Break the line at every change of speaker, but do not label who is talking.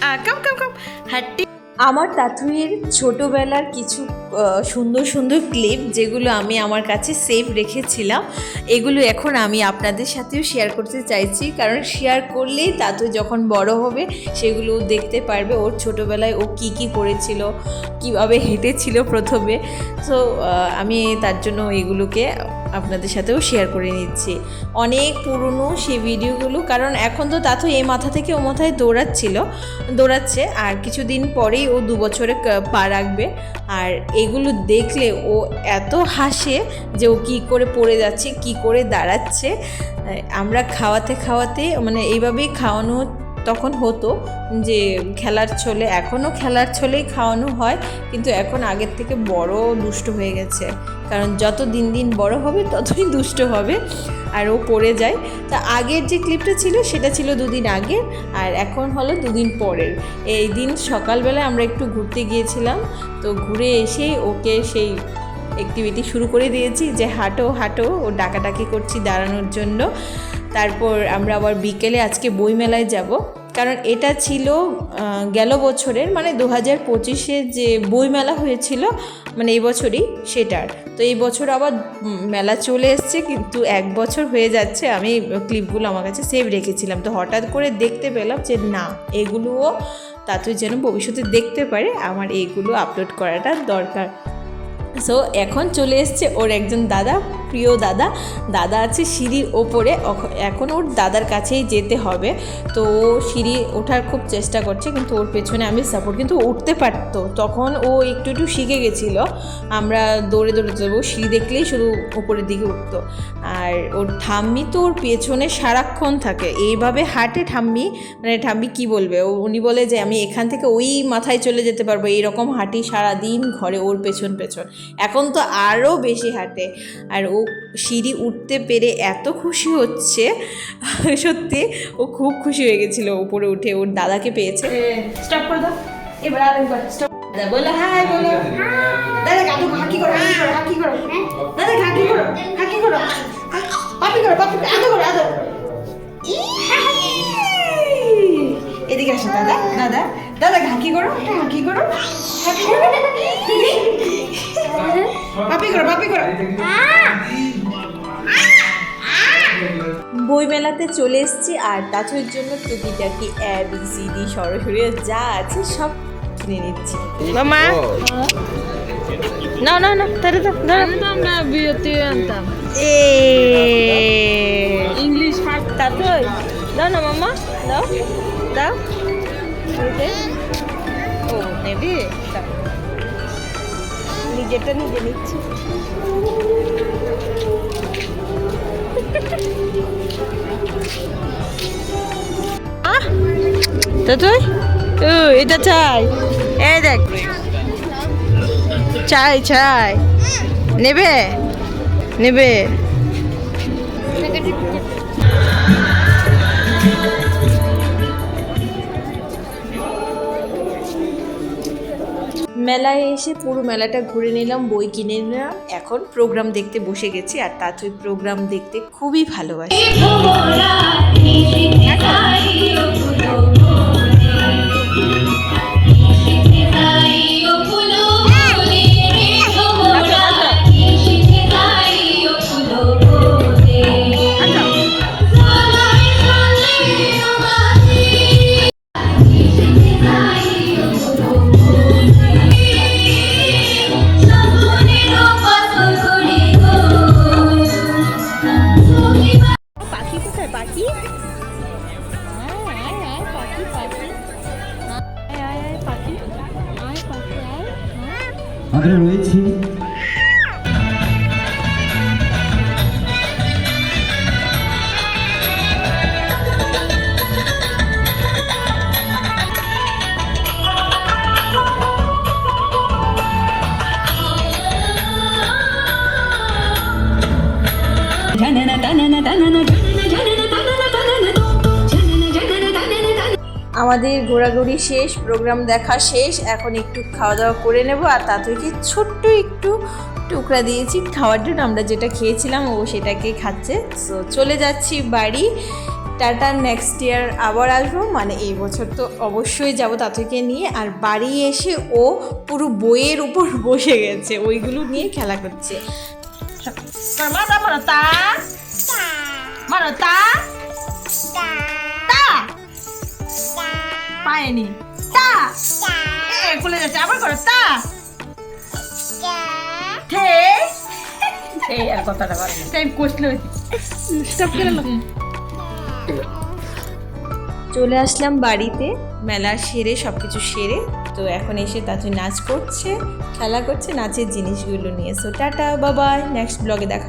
কাম কাম কাম হাঁটি।
আমার তাতুইয়ের ছোটোবেলার কিছু সুন্দর সুন্দর ক্লিপ যেগুলো আমি আমার কাছে সেভ রেখেছিলাম, এগুলো এখন আমি আপনাদের সাথেও শেয়ার করতে চাইছি। কারণ শেয়ার করলেই তাতুই যখন বড় হবে সেগুলো দেখতে পারবে, ওর ছোটোবেলায় ও কী কী করেছিল, কীভাবে হেঁটেছিল প্রথমে। সো আমি তার জন্য এগুলোকে আপনাদের সাথেও শেয়ার করে নিচ্ছি। অনেক পুরনো সেই ভিডিওগুলো, কারণ এখন তো তাতু এই মাথা থেকে ও মাথায় দৌড়াচ্ছে, আর কিছুদিন পরেই ও 2 বছরে পা রাখবে। আর এগুলো দেখলে ও এত হাসে যে ও কী করে পড়ে যাচ্ছে, কী করে দাঁড়াচ্ছে। আমরা খাওয়াতে মানে এইভাবেই খাওয়ানো তখন হতো, যে খেলার ছলে, এখনও খেলার ছলেই খাওয়ানো হয়, কিন্তু এখন আগের থেকে বড় দুষ্ট হয়ে গেছে। কারণ যত দিন দিন বড় হবে ততই দুষ্ট হবে, আর ও পড়ে যায়। তা আগের যে ক্লিপটা ছিল সেটা ছিল 2 দিন আগের, আর এখন হলো 2 দিন পরের। এই দিন সকালবেলায় আমরা একটু ঘুরতে গিয়েছিলাম, তো ঘুরে এসেই ওকে সেই অ্যাক্টিভিটি শুরু করে দিয়েছি যে হাঁটো হাঁটো, ও ডাকাডাকি করছি দাঁড়ানোর জন্য। তারপর আমরা আবার বিকেলে আজকে বইমেলায় যাব, কারণ এটা ছিল গেল বছরের, মানে 2025-এ যে বইমেলা হয়েছিল, মানে এই বছরই সেটার। তো এই বছর আবার মেলা চলে এসছে, কিন্তু 1 বছর হয়ে যাচ্ছে। আমি ক্লিপগুলো আমার কাছে সেভ রেখেছিলাম, তো হঠাৎ করে দেখতে পেলাম যে না, এগুলোও তাতুই যেন ভবিষ্যতে দেখতে পারে, আমার এইগুলো আপলোড করাটা দরকার। সো এখন চলে এসছে ওর একজন দাদা, প্রিয় দাদা আছে সিঁড়ির ওপরে। এখন ওর দাদার কাছেই যেতে হবে, তো ও সিঁড়ি ওঠার খুব চেষ্টা করছে, কিন্তু ওর পেছনে আমি সাপোর্ট, কিন্তু উঠতে পারতো। তখন ও একটু একটু শিখে গেছিলো, আমরা দৌড়ে যাবো, সিঁড়ি দেখলেই শুধু উপরের দিকে উঠতো। আর ওর ঠাম্মি তো ওর পেছনে সারাক্ষণ থাকে, এইভাবে হাঁটে ঠাম্মি, মানে ঠাম্মি কী বলবে, উনি বলে যে আমি এখান থেকে ওই মাথায় চলে যেতে পারবো, এইরকম হাঁটি সারাদিন ঘরে ওর পেছন। এখন তো আরও বেশি হাঁটে, আর ও সিঁড়ি উঠতে পেরে এত খুশি হচ্ছে, সত্যি ও খুব খুশি হয়ে গেছিলো উপরে উঠে ওর দাদাকে পেয়েছে।
স্টপ করে দাও, এবার আরেকবার স্টপ বলো, হাই বলো, দাদা কাটু হাঁকি করো, হাঁকি করো, দাদা হাঁকি করো, পাপি করো, আদর। এদিকে আসো দাদা হাঁকি করো, হাঁকি করো, পাপি করো।
বইমেলাতে চলে এসেছি, আর তাতুইয়ের জন্য টুকিটাকি ABCD সরাসরি যা আছে সব কিনে নিচ্ছি।
মামা না তাহলে তো আমরা বিরতি আনতাম ইংলিশ হাট। তাতুই দাও না মামা, দাও ও নেবি, নিজেরটা নিজে নিচ্ছি। তাতুই এটা চাই, এই দেখ চাই নেবে
মেলায় এসে পুরো মেলাটা ঘুরে নিলাম, বই কিনে নিলাম, এখন প্রোগ্রাম দেখতে বসে গেছি। আর তাতুই প্রোগ্রাম দেখতে খুবই ভালোবাসে।
আমরা রয়েছি
আমাদের ঘোরাঘুরি শেষ, প্রোগ্রাম দেখা শেষ, এখন একটু খাওয়া দাওয়া করে নেব। আর তাতুইকে ছোট্ট একটু টুকরা দিয়েছি খাওয়ার জন্য, আমরা যেটা খেয়েছিলাম ও সেটাকে খাচ্ছে। সো চলে যাচ্ছি বাড়ি। টাটা, নেক্সট ইয়ার আবার আসবো, মানে এই বছর তো অবশ্যই যাবো তাতুকে নিয়ে। আর বাড়ি এসে ও পুরো বইয়ের উপর বসে গেছে, ওইগুলো নিয়ে খেলা করছে।
মারো মারো তা মারো তা তা পায়নি তা খুলে যাচ্ছে, আবার করো তা ঠে এই আর কথাটা বল টাইম কোস্টলে স্টপ করে লো।
চলে আসলাম বাড়িতে, মেলা সেরে সব কিছু সেরে। তো এখন এসে তাতু নাচ করছে, খেলা করছে নাচের জিনিসগুলো নিয়ে। সো টাটা, বাবাই, নেক্সট ব্লগে দেখা হবে।